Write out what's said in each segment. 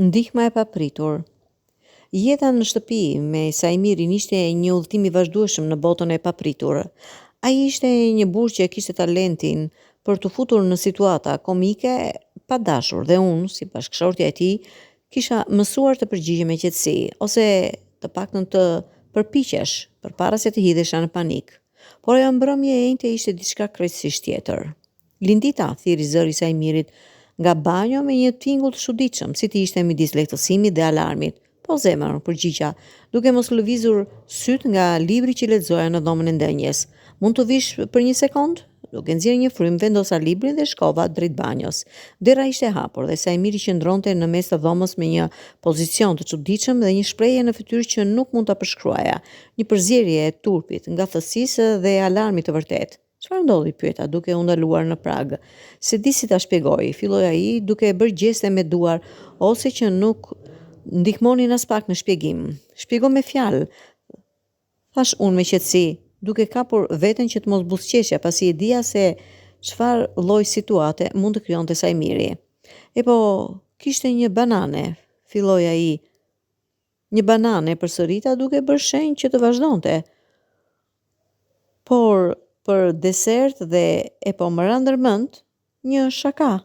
Ndihma e papritur. Jeta në shtëpi me Sajmirin ishte një udhëtim i vazhdueshëm në botën e papritur. Ai ishte një burrë që kishte talentin për të futur në situata komike pa dashur dhe unë, si bashkëshortja e tij, kisha mësuar të përgjigjem me qetësi ose të paktën të përpiqesh përpara se të hidhesha në panik. Por ajo mbrëmje e njëjte ishte diçka krejtësisht tjetër. Lindita, thiri zëri i Sajmirit nga banjo me një tingull të çuditshëm, si të ishte midis lehtësimit dhe alarmit. Po zemër, përgjigja, duke mos lëvizur syt nga libri që lexoja në dhomën e ndenjes. Mund të vish për një sekond? Duke nxjerrë një frymë, vendosa librin dhe shkova drejt banjos. Dera ishte e hapur dhe Sajmiri qëndronte në mes të dhomës me një pozicion të çuditshëm dhe një shprehje në fytyrë që nuk mund ta përshkruaja, një përzierje e turpit, ngathtësisë dhe alarmit të vërtetë. Çfarë ndodhi, pyeta, duke u ndaluar në prag. Se di si ta shpjegoj, filloi ai duke bërë gjeste me duar ose që nuk ndihmonin as pak në shpjegim. Shpjego me fjalë, thash unë me qetësi, duke kapur veten që të mos buzëqeshja, pasi e dija se çfarë lloj situate mund të krijonte Sajmiri. E po, kishte një banane, filloi ai. Një banane, përsërita duke bërë shenjë që të vazhdonte. Por për desert dhe e po më ra ndërmend një shaka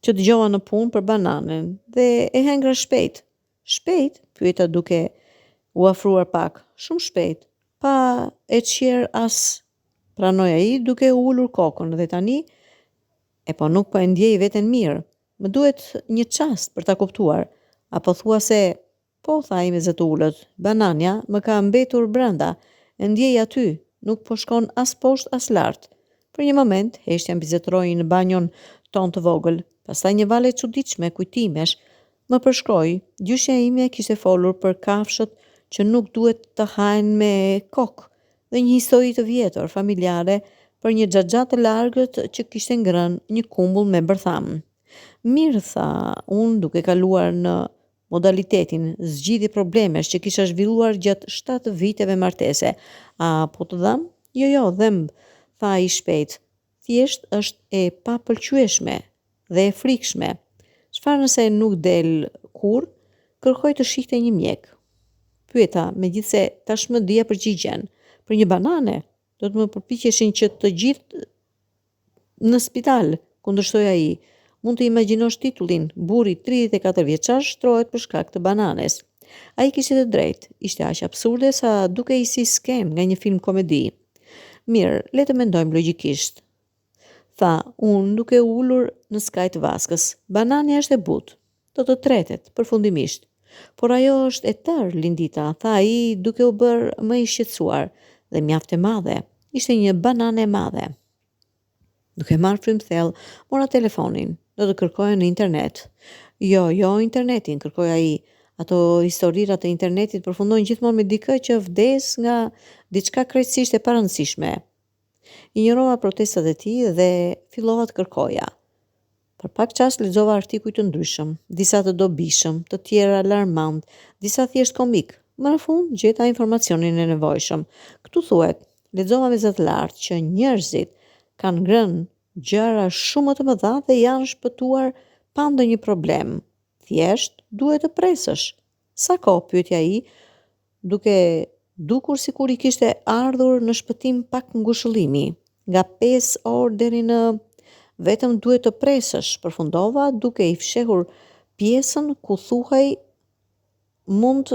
që dëgjova në punë për bananen dhe e hengra shpejt. Shpejt? Pyeta duke u afruar pak. Shumë shpejt. Pa e qjerë as, pranoi ai duke u ulur kokën dhe tani e po nuk po e ndjej veten mirë. Më duhet një çast për ta kuptuar. Apo thua se po, tha ai me zë të ulët. Banania më ka mbetur brenda. E ndjej aty. Nuk po shkon as poshtë as lart. Për një moment, heshtja mbizetroi në banjon ton të vogël. Pastaj një vale e çuditshme kujtimesh më përshkroi. Gjyshja ime kishte folur për kafshët që nuk duhet të hahen me kokë dhe një histori të vjetër familjare për një xhaxha të largët që kishte ngrënë një kumbull me bërtham. Mirë, tha unë duke kaluar në modalitetin zgjidhje problemesh që kisha zhvilluar gjatë 7 viteve martese. A po të dham? Jo, dhemb, tha ai shpejt. Thjesht është e papëlqyeshme dhe e frikshme. Çfarë nëse nuk del kurrë? Kërkoi të shihte një mjek. Pyeta, megjithse tashmë dija përgjigjen. Për një banane, do të më përpiqeshin që të gjithë në spital, kundërshtoi ai. Mund të imagjinosh titullin, burri 34 vjeçar shtrohet për shkak të bananes. Ai kishte të drejtë, ishte aq absurde sa duke i si skem nga një film komedi. Mirë, le të mendojmë logjikisht. Tha, unë duke ulur në skaj të vaskës. Banania është e butë, do të tretet, përfundimisht. Por ajo është e tërë, Lindita, tha ai duke u bërë më i shqetësuar dhe mjaft e madhe. Ishte një banane e madhe. Duke marrë frymë thellë, mora telefonin. Do të kërkoja në internet. Jo, internetin, kërkoi ai. Ato historirat e internetit përfundojnë gjithmonë me dikë që vdes nga diçka krejtësisht e parëndësishme. Injorova protestat e tij dhe fillova të kërkoja. Për pak çast lexova artikuj të ndryshëm, disa të dobishëm, të tjerë alarmant, disa thjesht komik. Më në fund gjeta informacionin e nevojshëm. Ktu thuhet, lexova me zë të lartë që njerëzit kanë ngrënë gjëra shumë të mëdha dhe janë shpëtuar pa ndonjë problem. Thjesht duhet të presësh. Sa kohë, pyeti ai, duke dukur sikur i kishte ardhur në shpëtim pak ngushëllimi. Nga 5 orë deri në vetëm duhet të presësh, përfundova duke i fshehur pjesën ku thuhej mund